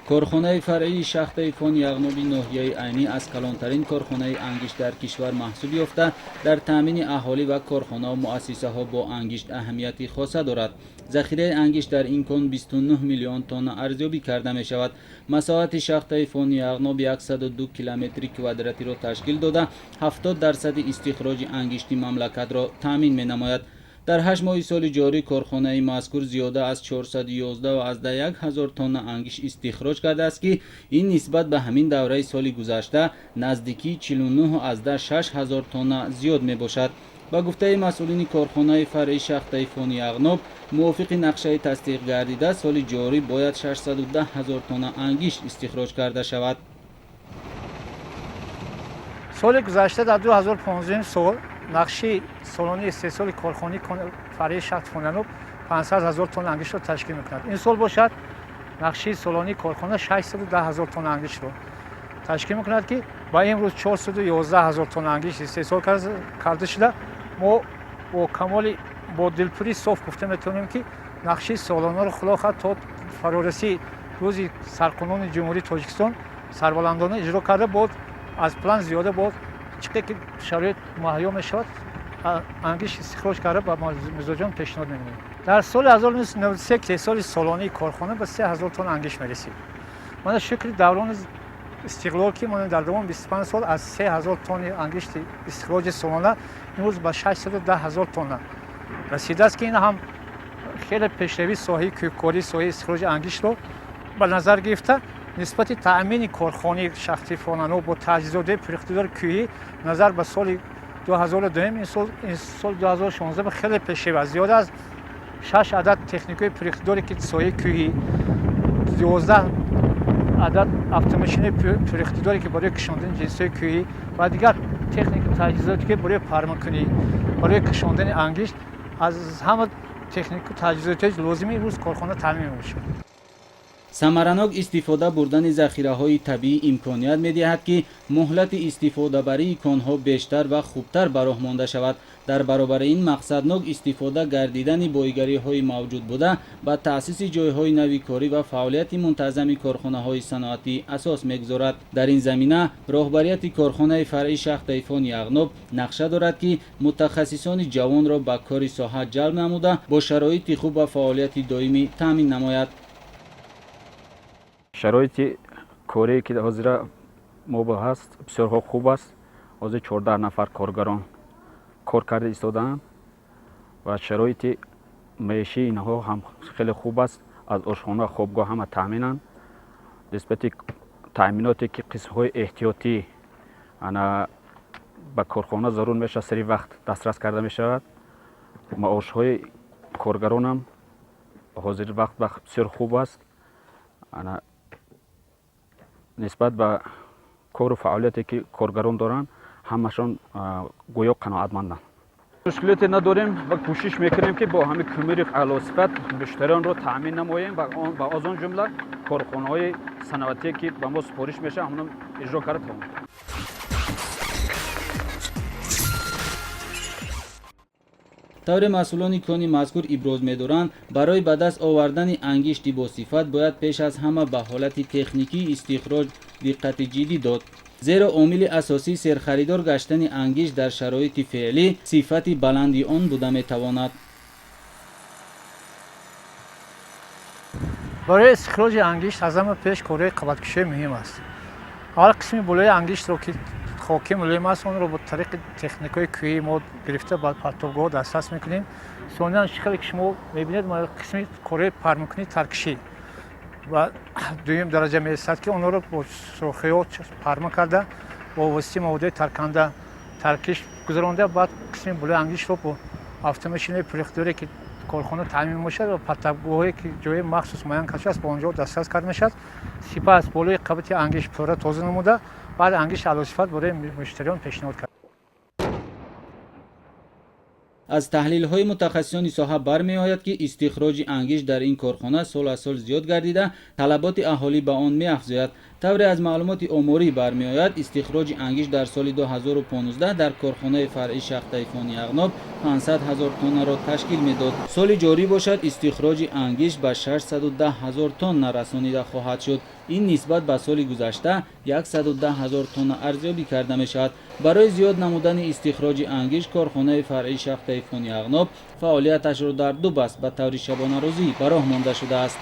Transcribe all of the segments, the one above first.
کارخانه فرعی شخت فون یغنوبی ناحیه عینی از کلانترین کارخانه انگشت در کشور محسوب یافته در تامین اهالی و کارخانه و مؤسسه ها با انگشت اهمیتی خاصه دارد. ذخیره انگشت در این کن 29 میلیون تن ارزیابی کرده می شود. مساحت شخت فون یغنوب 102 کیلومتر کوادراتی را تشکیل داده 70% استخراج انگشتی مملکت را تامین می نماید. در 8 ماه سال جاری کارخانه مذکور زیاده از 411 و از 1000 تن انگشت استخراج کرده است که این نسبت به همین دوره سال گذشته نزدیکی 49 از 6000 تن زیاد می باشد. با گفته مسئولین کارخانه فرعی شخت فون یغنوب موافق نقشه تصدیق گردیده سال جاری باید 610,000 تن انگشت استخراج کرده شود. سال گذشته در 2015 سال نقشه سالانه استحصال کارخانه فرعی شخت فون یغنوب 500,000 تن انگشت را تشکیل می‌کند. این سال باشد نقشه سالانه کارخانه 610,000 تن انگشت را تشکیل می‌کند که با امروز 411,000 تن انگشت استحصال کرده شده. ما با کمال با دلپوری صاف گفته می‌تونیم که نقشه سالانه را خلاصه تا فرارسی روز سرقانون جمهوری تاجیکستان سربلندانه اجرا کرده بود. از پلان زیاده بود چقدر که شرایط مهیا میشود انگشت استخراج کرده با مزاجان پیشنهاد می‌کنیم. در سال 1993 که سال سالانه کارخانه به 3000 تن انگشت می‌رسید. من شکر دوران استقلال که من در دوام 25 سال از 3000 تن انگشت استخراج سالانه امروز به 610,000 تن رسیده است که این هم خیلی پیشروی ساحه کاری ساحه استخراج انگشت رو به نظر گرفته. نسبت تأمین کارخانه شخت فون یغنوب با تجهیزات پراختیار کوهی نظر به سال 2002 این سال 2016 به خیلی پیشرفت است. زیاد از 6 عدد تکنیکای پراختیاری که ساحه کوهی 12 عدد اتوماسیون پراختیاری که برای کشاندن جنسای کوهی و دیگر تکنیک تجهیزاتی که برای پرمکنی برای کشاندن انگشت از همه تکنیک و تجهیزات لازمی روز کارخانه تامین میشه. ثمرناک استفاده بردن ذخیره‌های طبیعی امکانیت می‌دهد که مهلت استفاده برای کان‌ها بیشتر و خوبتر به راه مانده شود. در برابر این مقصدناک استفاده گردیدن بایگری‌های موجود بوده به تأسیس جای‌های نوی کاری و فعالیت منتظم کارخانه‌های صنعتی اساس می‌گذارد. در این زمینه راهبریت کارخانه فرعی شخت فون یغنوب نقشه دارد که متخصصان جوان را به کار ساحه جلب نموده با شرایط خوب و فعالیت دائمی تامین نماید. شرایط کاری که حاضر ما هست بسیار خوب است. حاضر 14 نفر کارگران کار کرده ایستادند و شرایط معیشی اینها هم خیلی خوب است. از آشخانه خوابگاه هم تامینند. نسبت تامیناتی که قسم‌های احتیاطی انا به کارخانه ضرور میشه سری وقت دسترس کرده می شود. معاش‌های کارگران هم حاضر وقت بسیار خوب است. انا نسبت به کار و فعالیتی که کارگران دارند همشان گویا قناعتمندند. مشکلاتی نداریم و کوشش میکنیم که با همین کمر اعلی صفت مشتریان را تامین نماییم و از آن جمله کارخانه‌های صنعتی که به ما سفارش میشه همون اجرا کرده تمام. طور مسئولان کانی مذکور ابراز می‌دارند برای به دست آوردن انگشتی با صفت باید پیش از همه به حالت تکنیکی استخراج دقت جدی داد. زیرا عامل اساسی سرخریدار گشتن انگشت در شرایط فعلی صفت بلندی آن بوده می‌تواند. برای استخراج انگشت از همه پیش کارهای قبض‌کشی مهم است. هر قسمی بالای انگشت رو که خاکی ملیم است اون رو با طریق تکنیک‌های کوهی ما گرفته با پرتابگاه دسترس میکنیم. ثانیاً شکلی که شما میبینید ما قسمی کارهای پرمکنی ترکشی و دویم درجه میرسد که اون رو با سرخیات پرم کرده با واسطه مواد ترکنده ترکش گذرانده بعد قسمی بالای انگشت رو با اتوماسیون پراختیاری که کارخانه تامین میشه و پرتابگاهی که جای مخصوص معین کرده است با اونجا دسترس کرده میشد. سپس بالای قبط انگشت پوره تازه نموده بعد انگشت اعلی صفت برای مشتریان پیشنهاد کرد. از تحلیل‌های متخصصان ساحه برمی‌آید که استخراج انگشت در این کارخانه سال از سال زیاد گردیده طلبات اهالی به آن می‌افزاید. طوری از معلومات آماری برمیآید استخراج انگشت در سال 2015 در کارخانه فرعی شخته فون یغناب 500,000 تن را تشکیل میداد. سال جاری باشد استخراج انگشت به 610,000 تن رسانیده خواهد شد. این نسبت به سال گذشته 110,000 تن ارزیابی کرده می شود. برای زیاد نمودن استخراج انگشت کارخانه فرعی شخته فون یغناب فعالیتش را در دو بست به طور شبانه روزی به راه مانده شده است.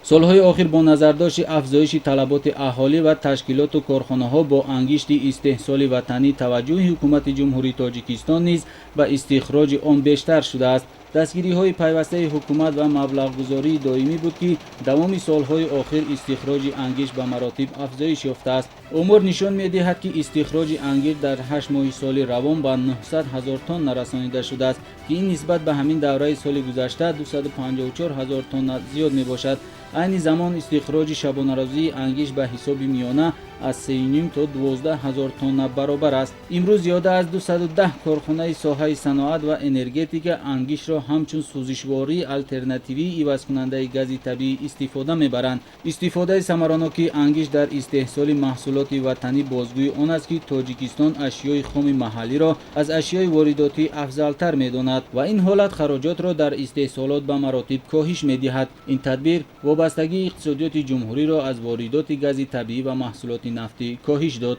سالهای آخر با نظرداشت افزایش طلبات اهالی و تشکیلات و کارخانه‌ها با انگشت استحصال وطنی توجه حکومت جمهوری تاجیکستان نیز به استخراج آن بیشتر شده است. دستگیری‌های پیوسته حکومت و مبلغ‌گذاری دائمی بود که تمام سالهای آخر استخراج انگشت به مراتب افزایش یافته است. امور نشان می‌دهد که استخراج انگشت در 8 ماه سال روان به 900,000 تن رسانیده شده است که این نسبت به همین دوره سال گذشته 254,000 تن زیاد میباشد. این زمان استخراج شبانه روزی انگشت به حساب میانه از 3.5 تا 12,000 تن برابر است. امروز زیاده از 210 کارخانه ساحه صنعت و انرژتیک انگشت را همچون سوزشواری الترناتیوی عوض کننده گاز طبیعی استفاده میبرند. استفاده ثمرناک انگشت در استحصال محصولات وطنی بازگوی آن است که تاجیکستان اشیای خام محلی را از اشیای وارداتی افضلتر میداند و این حالت خراجات را در استحصالات به مراتب کاهش میدهد. این تدبیر وابستگی اقتصادیات جمهوری را از واردات گاز طبیعی و محصولات نفتی کاهش داد.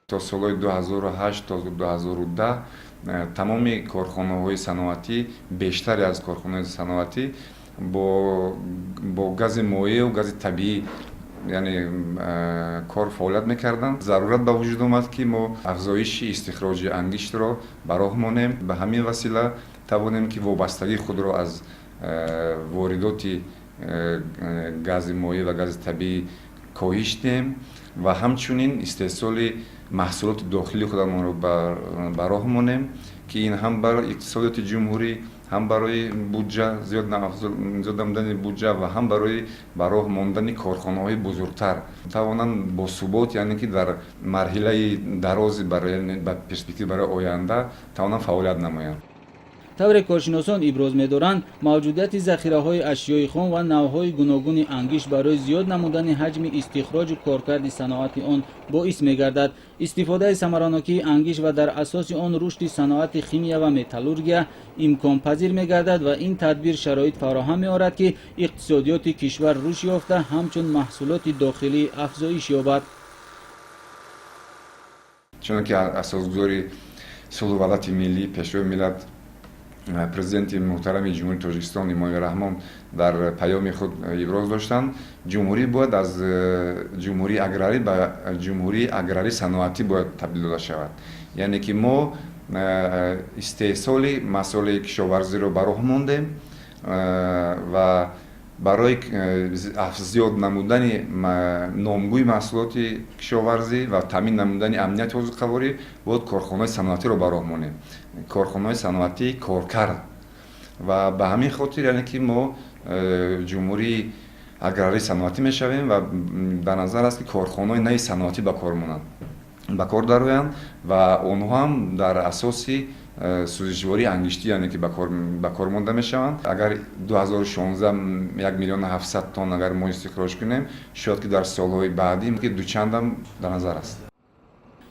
تا سال 2008 تا 2010 تمام کارخانه‌های صنعتی بیشتری از کارخانه‌های صنعتی با گاز مایع و گاز طبیعی یعنی کار فعالیت میکردن. ضرورت به وجود آمد که ما افزایش استخراج انگشت را به راه مانیم. به همین وسیله توانیم که وابستگی خود را از واردات گاز مایع و گاز طبیعی کاهش دهیم و همچنین استحصال محصولات داخلی خودمان را به راه مانیم که این هم برای اقتصادیات جمهوری، هم برای بودجه زیاد نمودن بودجه و هم برای به راه ماندن کارخانه‌های بزرگتر توانند با ثبات، یعنی که در مرحله دراز برای پرسپکتیو برای آینده توانند فعالیت نمایند. طور کارشناسان ابراز می‌دارند موجودیت ذخیره‌های اشیای خام و نوع‌های گوناگون انگشت برای زیاد نمودن حجم استخراج و کارکرد صنعت آن باعث می‌گردد. استفاده ثمرناک انگشت و در اساس آن رشد صنعت خیمیا و متالورژیا امکان پذیر می‌گردد و این تدبیر شرایط فراهم می‌آورد که اقتصادیات کشور رشد یافته همچون محصولات داخلی افزایش یابد. چون اساسگذاری صلح و وحدت ملی پیشروی ملت پرزیدنت محترم جمهوری تاجیکستان امامی رحمان در پیام خود ابراز داشتند جمهوری باید از جمهوری اگراری به جمهوری اگراری صنعتی باید تبدیل داده شود. یعنی که ما استحصال مسائل کشاورزی را به راه ماندیم و برای زیاد نمودن نامگوی محصولات کشاورزی و تامین نمودن امنیت حوزه‌قواری باید کارخانه‌های صنعتی را به راه مانیم، کارخانه‌های صنعتی کارکرد. و به همین خاطر یعنی که ما جمهوری اگراری صنعتی میشویم و به نظر است که کارخانه‌های نوی صنعتی به کار مانند، به کار درآیند و آنها هم در اساس سوزشواری انگشتی یعنی که به کار مانده میشوند. اگر 2016 1,700,000 تن اگر ما استخراج کنیم، شاید که در سالهای بعدی که دوچند هم در نظر است.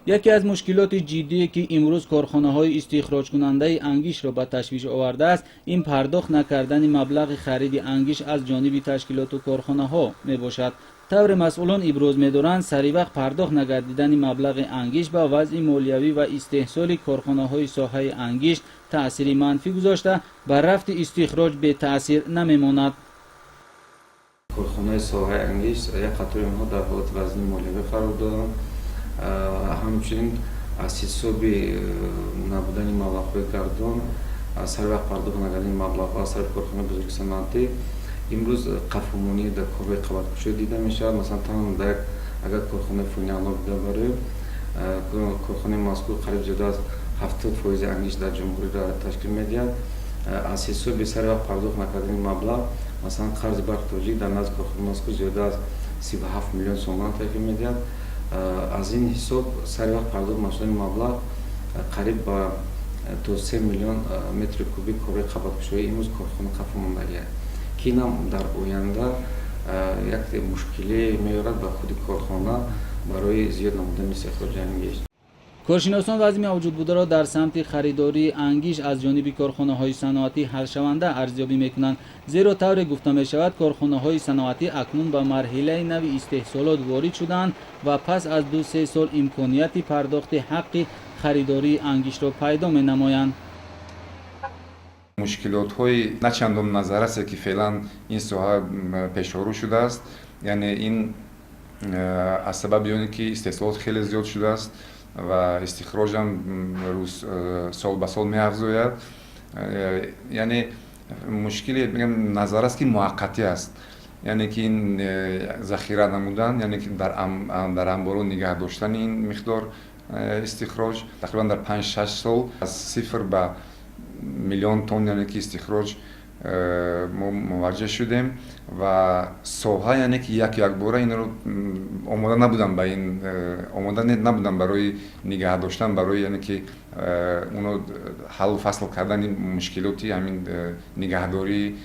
یکی از مشکلات جدی که امروز کارخانه‌های استخراج کننده انگشت را به تشویش آورده است این پرداخت نکردن مبلغ خرید انگشت از جانب تشکیلات و کارخانه‌ها میباشد. طور مسئولان ابراز می‌دارند سری وقت پرداخت نگردیدن مبلغ انگشت به وضع مالیوی و استحصال کارخانه‌های ساحه انگشت تأثیر منفی گذاشته بر رفت استخراج به تأثیر نمی‌ماند. کارخانه‌های ساحه انگشت یک قطار آنها در حالت وضع مالیوی قرار دارند. همچنین از حساب نبودن مبلغ‌های گردان سری وقت پرداخت نکردن مبلغ‌ها از طرف کارخانه‌های بزرگ صنعتی امروز قفومانی در کارهای قوت‌گشایی دیده می‌شود. مثلا تمام اگر کارخانه فون یغناب ببریم کارخانه مذکور قریب زیاده از 70% انگشت در جمهوری را تشکیل می‌دهد. از حساب سری وقت پرداخت نکردن مبلغ مثلا قرض برق تاجیک در نزد کارخانه مذکور زیاده از 37 میلیون سوم تشکیل می‌دهد аз ин ҳисоб сари вақт пардохт масъулини маблағ қариб ба то 3 миллион метри кубик кори қабаткушоии имрӯз корхона қафл мондагия ки инам дар оянда як мушкиле меёрад ба худи корхона барои зиёд намудани истихроҷи ангишт. کارشناسان وضع موجود بوده را در سمت خریداری انگیش از جانب کارخانه‌های صنعتی حل شونده ارزیابی می‌کنند، زیرا طور گفته می‌شود کارخانه‌های صنعتی اکنون به مرحله نوی استحصالات وارد شدند و پس از 2-3 سال امکانیت پرداخت حق خریداری انگیش را پیدا می‌نمایند. мушкилотҳои начандон назар аст ки феълан ин соҳа пешору шудааст, яъне ин аз сабаби оне ки истеҳсолот хеле зиёд шудааст ва истихроҷам сол ба сол меафзояд. яъне мушкили мегам назар аст ки муаққатӣ аст, яъне ки ин захира намудан, яъне ки дар амборо нигаҳ доштани ин миқдор истихроҷ тақрибан дар 5-6 сол аз сифр ба миллион тонн яъне ки истихроҷ мо муваҷҷеҳ шудем ва соҳа яъне ки якбора инро омода набудам ба ин омода набудам барои нигаҳ доштан, барои яъне ки уно ҳаллу фасл кардани мушкилоти ҳамин нигаҳдории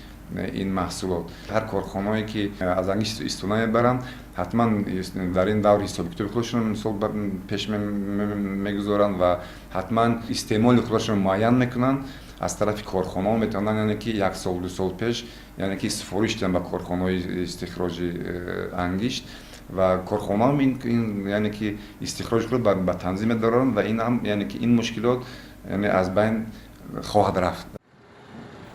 ин маҳсулот. ҳар корхонае ки аз ангиш истифода мебаранд ҳатман дар ин давр ҳисоби китоби худашон мисол пеш мегузоранд ва ҳатман истеъмоли худашон муайян мекунанд. аз тарафи корхонаҳо метавонанд яъне ки 1 сол 2 сол пеш яъне ки сифориш диҳанд ба корхонаҳои истихроҷи ангишт ва корхонаҳо ин яъне ки истихроҷро ба танзим медоранд ва ин ҳам яъне ки ин мушкилот яъне аз байн хоҳад рафт.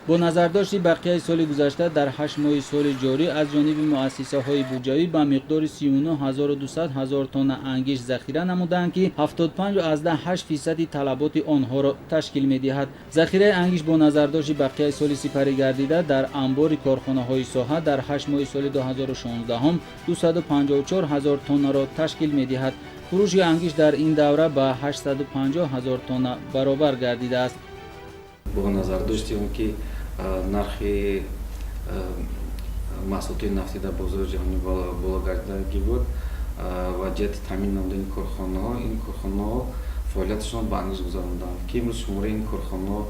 با نظرداشت بقیه سال گذشته در 8 ماه سال جاری از جانب مؤسسه‌های بودجه‌ای به مقدار 39200 تن انگیش ذخیره نمودند که 75.8% طلبات آنها را تشکیل می‌دهد. ذخیره انگیش با نظرداشت بقیه سال سپری گردیده در انبار کارخانه‌های ساحه در 8 ماه سال 2016 هم 254000 تن را تشکیل می‌دهد. فروش انگیش در این دوره به 850000 تن برابر گردیده است. با نظر داشتیم که нархи маҳсулоти нафтӣ дар бозори ҷаҳонӣ боло гардидагӣ буд ва ҷиҳати таъмин намудани корхонаҳо ин корхонаҳо фаъолияташонро ба ангиш гузаронданд ки имрӯз шумораи ин корхонаҳо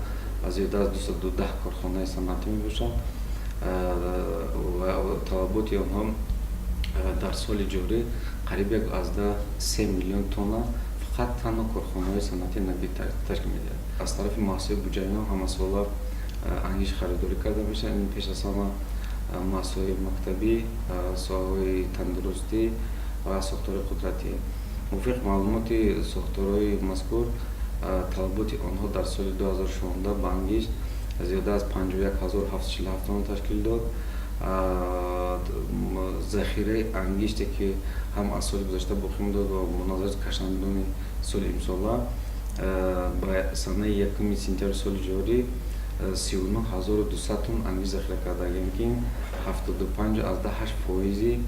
зиёда аз 210 корхонаи санъатӣ мебошанд ва талаботи онҳо дар соли ҷорӣ қариб 3 миллион тонна фақат танҳо корхонаҳои санъати нақдӣ ташкил медиҳад. аз тарафи муассисаҳои буҷаино ҳамасола ангиш харидорӣ карда мешавад. ин пеш аз ҳама маҳсулоти мактабӣ, соҳаҳои тандурустӣ ва сохтори қудратӣ. мувофиқ маълумоти сохторҳои мазкур талаботи онҳо дар соли 2016 ба ангиш зиёда аз 51747 тонна ташкил дод. захираи ангиште ки ҳам аз соли гузашта боқӣ мудод ва мунозарати кашандони соли имсола ба санаи 1 сентябри соли ҷорӣ 39200 тонн ангиш захира кардагем ки 75.8%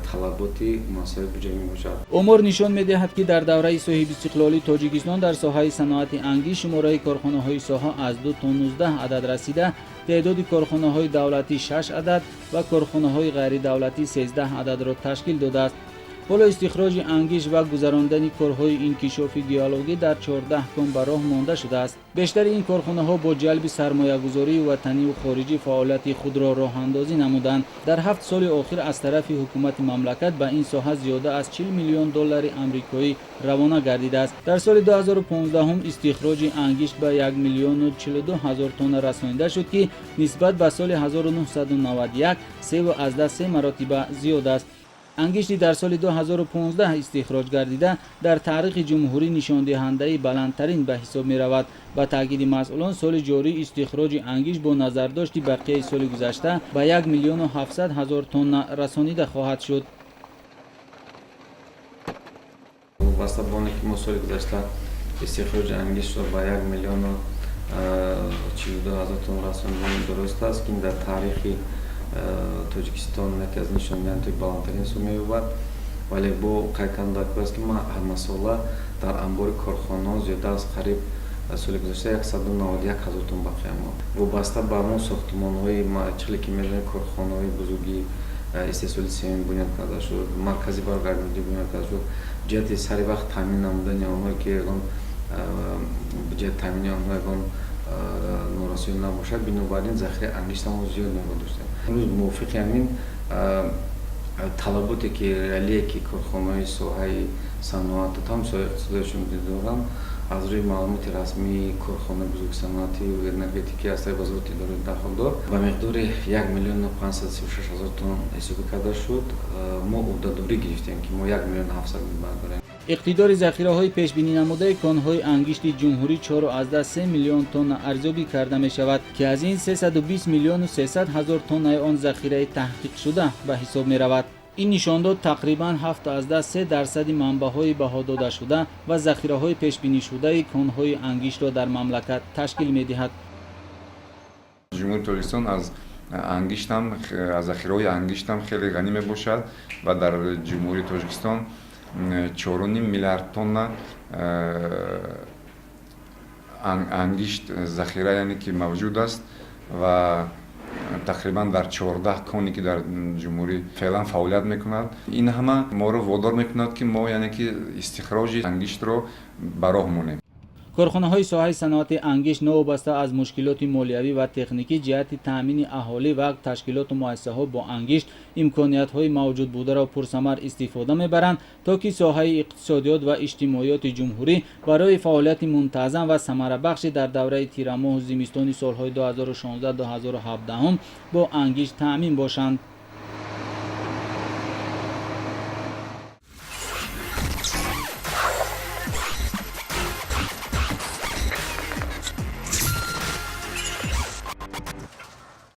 талаботи муассисаҳои буҷаӣ мебошад. امور نشان می‌دهد که در دوره صاحب استقلالی تاجیکستان در ساحه صنعت انگیش شماره کارخانه‌های ساحه از 2 تا 19 عدد رسیده، تعداد کارخانه‌های دولتی 6 عدد و کارخانه‌های غیر دولتی 13 عدد را تشکیل داده است. حالا استخراج انگیش و گذراندن کارهای انکشافی گیالوگی در 14 کام به راه مانده شده است. بیشتر این کارخانه‌ها با جلب سرمایه‌گذاری وطنی و خارجی فعالیت خود را راه اندازی نمودند. در 7 سال اخیر از طرف حکومت مملکت به این ساحه زیاده از 40 میلیون دلار آمریکایی روانه گردیده است. در سال 2015 هم استخراج انگیش به 1,042,000 تن رسانیده شد که نسبت به سال 1991 3 مراتب زیاد است. انگشتی در سال 2015 استخراج گردیده در تاریخ جمهوری نشان دهنده بلندترین به حساب می رود. با تاکید مسئولان سال جاری استخراج انگیش با نظرداشت بقیه سال گذشته به 1,700,000 تن رسانیده خواهد شد. واسطه بانه که ما سال گذشته استخراج انگیش را به 1,042,000 تن رسانیده درست است که در تاریخ Тоҷикистон яке аз нишониятҳои баландтарин ҳисоб меёбад, вале бо қайд кардан дар ки ма ҳамасола дар анбори корхонаҳо зиёда аз қариб соли гузашта 191,000 тонн бақия мон. Вобаста ба ҳамон сохтмонҳои чиқле ки мебинем корхонаҳои бузурги استحصال سیمین بنیاد کرده شد، مرکزی برگرداندگی بنیاد کرده شد، جهت سری وقت تامین نمودن آنهایی که جهت تامین آنها نورسیون نباشد، بنابراین ذخیره انگشت هم زیاد نگاه داشتیم. امروز موافق همین طلباتی که ریالیه که کارخانه‌های ساحه صنعت و هم ساحه اقتصادشون دارن از روی معلومات رسمی کارخانه بزرگ صنعتی و انرژتیکی از وزارت اداره داخل دار با مقدار 1,536,000 تن حساب کرده شد. ما عهده‌داری گرفتیم که ما 1,700,000 برداریم. اقتدار ذخیره‌های پیش‌بینی نموده کان‌های انگشت جمهوری 4.3 میلیون تن ارزیابی کرده می‌شود که از این 320 میلیون و 300 هزار تن آن ذخیره تحقیق شده به حساب می‌رود. این نشان داد تقریباً 7.3% منبع‌های بها داده شده و ذخیره‌های پیش‌بینی شده کان‌های انگشت را در مملکت تشکیل می‌دهد. جمهوری تاجیکستان از انگشت هم از ذخیره‌های انگشت هم خیلی غنی میباشد و در جمهوری تاجیکستان 4.5 میلیارد تن انگشت ذخیره یعنی که موجود است و تقریبا در 14 کانی که در جمهوری فعلا فعالیت میکند. این همه ما رو وادار میکند که ما یعنی که استخراج انگشت رو براه مونیم. کارخانه‌های ساحه صنعت انگشت نوابسته از مشکلات مالیوی و تکنیکی جهت تامین اهالی و تشکیلات و مؤسسه‌ها با انگشت امکانیت‌های موجود بوده را پرثمر استفاده می‌برند تا که ساحه اقتصادیات و اجتماعیات جمهوری برای فعالیت منتظم و ثمره بخش در دوره تیر ماه و زمستان سال‌های 2016 تا 2017 با انگشت تامین باشند.